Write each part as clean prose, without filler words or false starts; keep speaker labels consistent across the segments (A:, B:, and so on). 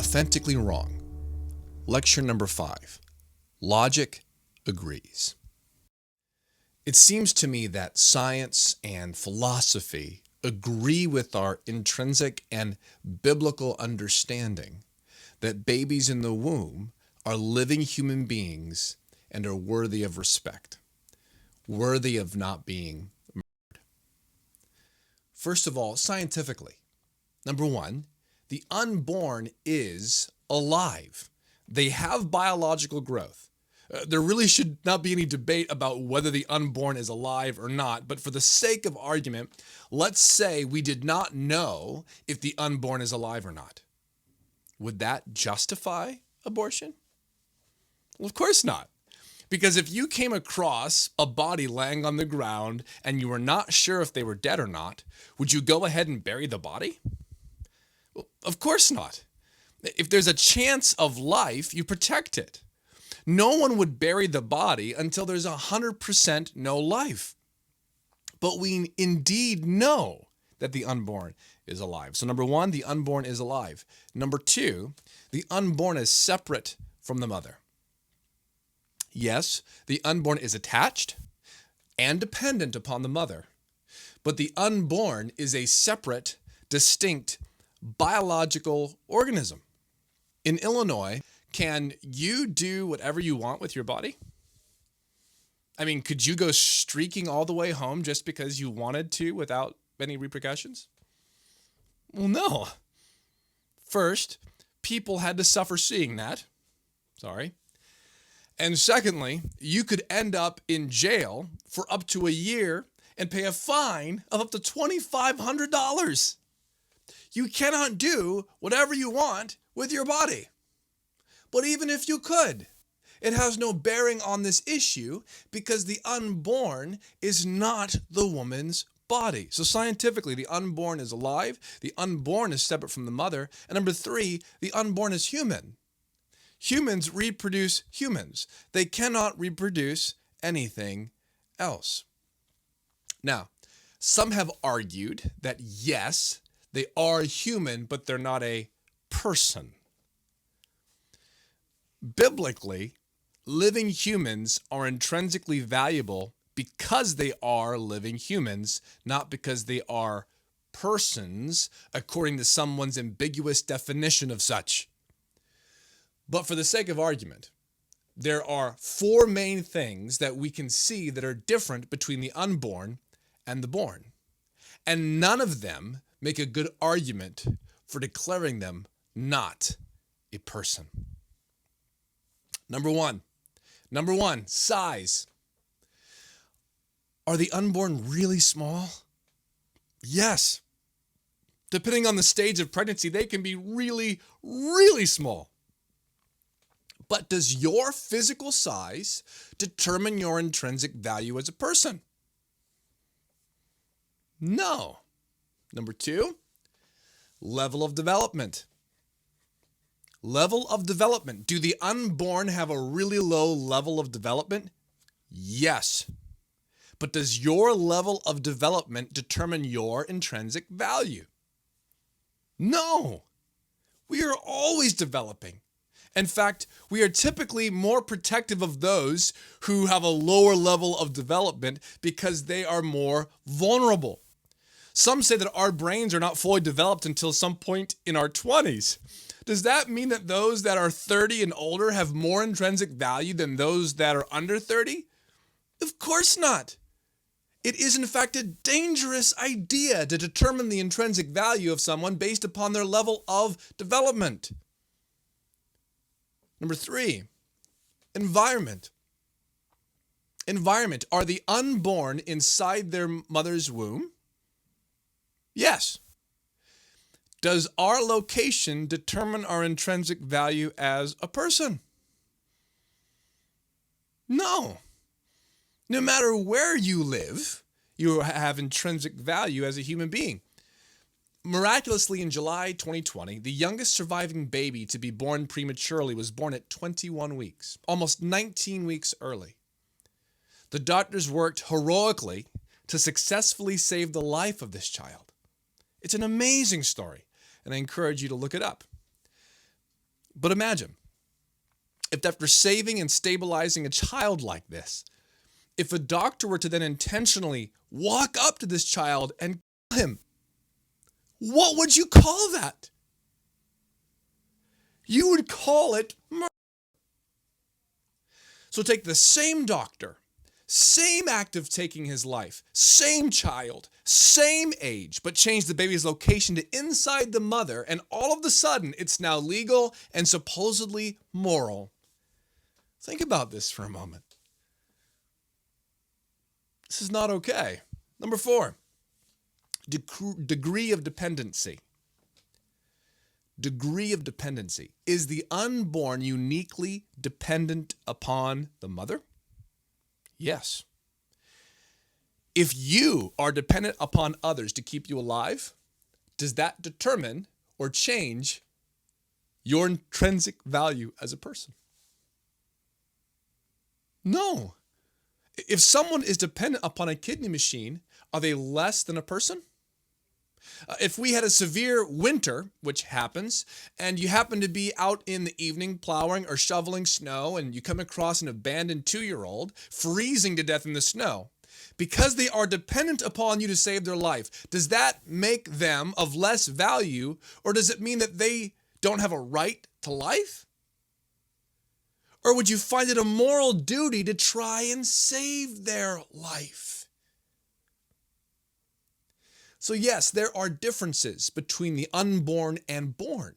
A: Authentically Wrong. Lecture number 5. Logic agrees. It seems to me that science and philosophy agree with our intrinsic and biblical understanding that babies in the womb are living human beings and are worthy of respect, worthy of not being murdered. First of all, scientifically, number one, the unborn is alive. They have biological growth. There really should not be any debate about whether the unborn is alive or not, but for the sake of argument, let's say we did not know if the unborn is alive or not. Would that justify abortion? Well, of course not. Because if you came across a body laying on the ground and you were not sure if they were dead or not, would you go ahead and bury the body? Well, of course not. If there's a chance of life, you protect it. No one would bury the body until there's 100% no life. But we indeed know that the unborn is alive. So number one, the unborn is alive. Number two, the unborn is separate from the mother. Yes, the unborn is attached and dependent upon the mother, but the unborn is a separate, distinct, biological organism. In Illinois, can you do whatever you want with your body? I mean, could you go streaking all the way home just because you wanted to without any repercussions? Well, no. First, people had to suffer seeing that. Sorry. And secondly, you could end up in jail for up to a year and pay a fine of up to $2,500. You cannot do whatever you want with your body. But even if you could, it has no bearing on this issue because the unborn is not the woman's body. So scientifically, the unborn is alive, the unborn is separate from the mother, and number three, the unborn is human. Humans reproduce humans. They cannot reproduce anything else. Now, some have argued that yes, they are human, but they're not a person. Biblically, living humans are intrinsically valuable because they are living humans, not because they are persons, according to someone's ambiguous definition of such. But for the sake of argument, there are four main things that we can see that are different between the unborn and the born. And none of them make a good argument for declaring them not a person. Number one, size. Are the unborn really small? Yes. Depending on the stage of pregnancy, they can be really, really small. But does your physical size determine your intrinsic value as a person? No. Number two, level of development. Level of development. Do the unborn have a really low level of development? Yes. But does your level of development determine your intrinsic value? No. We are always developing. In fact, we are typically more protective of those who have a lower level of development because they are more vulnerable. Some say that our brains are not fully developed until some point in our 20s. Does that mean that those that are 30 and older have more intrinsic value than those that are under 30? Of course not. It is in fact a dangerous idea to determine the intrinsic value of someone based upon their level of development. Number three, environment. Environment. Are the unborn inside their mother's womb? Yes. Does our location determine our intrinsic value as a person? No. No matter where you live, you have intrinsic value as a human being. Miraculously, in July 2020, the youngest surviving baby to be born prematurely was born at 21 weeks, almost 19 weeks early. The doctors worked heroically to successfully save the life of this child. It's an amazing story, and I encourage you to look it up. But imagine if after saving and stabilizing a child like this, if a doctor were to then intentionally walk up to this child and kill him, what would you call that? You would call it murder. So take the same doctor, same act of taking his life, same child, same age, but change the baby's location to inside the mother, and all of a sudden it's now legal and supposedly moral. Think about this for a moment. This is not okay. Number 4, degree of dependency. Degree of dependency. Is the unborn uniquely dependent upon the mother? Yes. If you are dependent upon others to keep you alive, does that determine or change your intrinsic value as a person? No. If someone is dependent upon a kidney machine, are they less than a person? If we had a severe winter, which happens, and you happen to be out in the evening plowing or shoveling snow, and you come across an abandoned 2-year-old freezing to death in the snow, because they are dependent upon you to save their life, does that make them of less value, or does it mean that they don't have a right to life? Or would you find it a moral duty to try and save their life? So yes, there are differences between the unborn and born,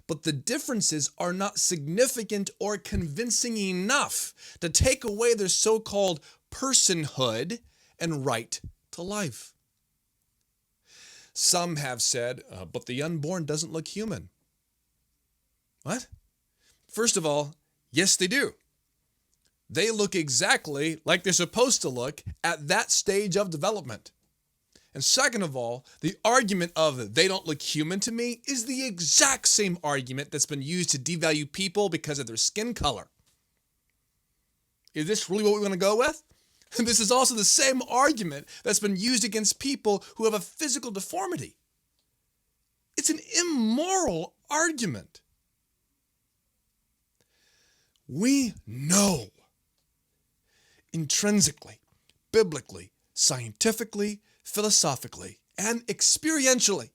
A: but the differences are not significant or convincing enough to take away their so-called personhood and right to life. Some have said, but the unborn doesn't look human. What? First of all, yes, they do. They look exactly like they're supposed to look at that stage of development. And second of all, the argument of they don't look human to me is the exact same argument that's been used to devalue people because of their skin color. Is this really what we want to go with? And this is also the same argument that's been used against people who have a physical deformity. It's an immoral argument. We know intrinsically, biblically, scientifically, philosophically, and experientially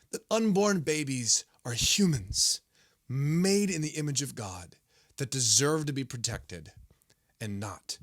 A: that unborn babies are humans made in the image of God that deserve to be protected and not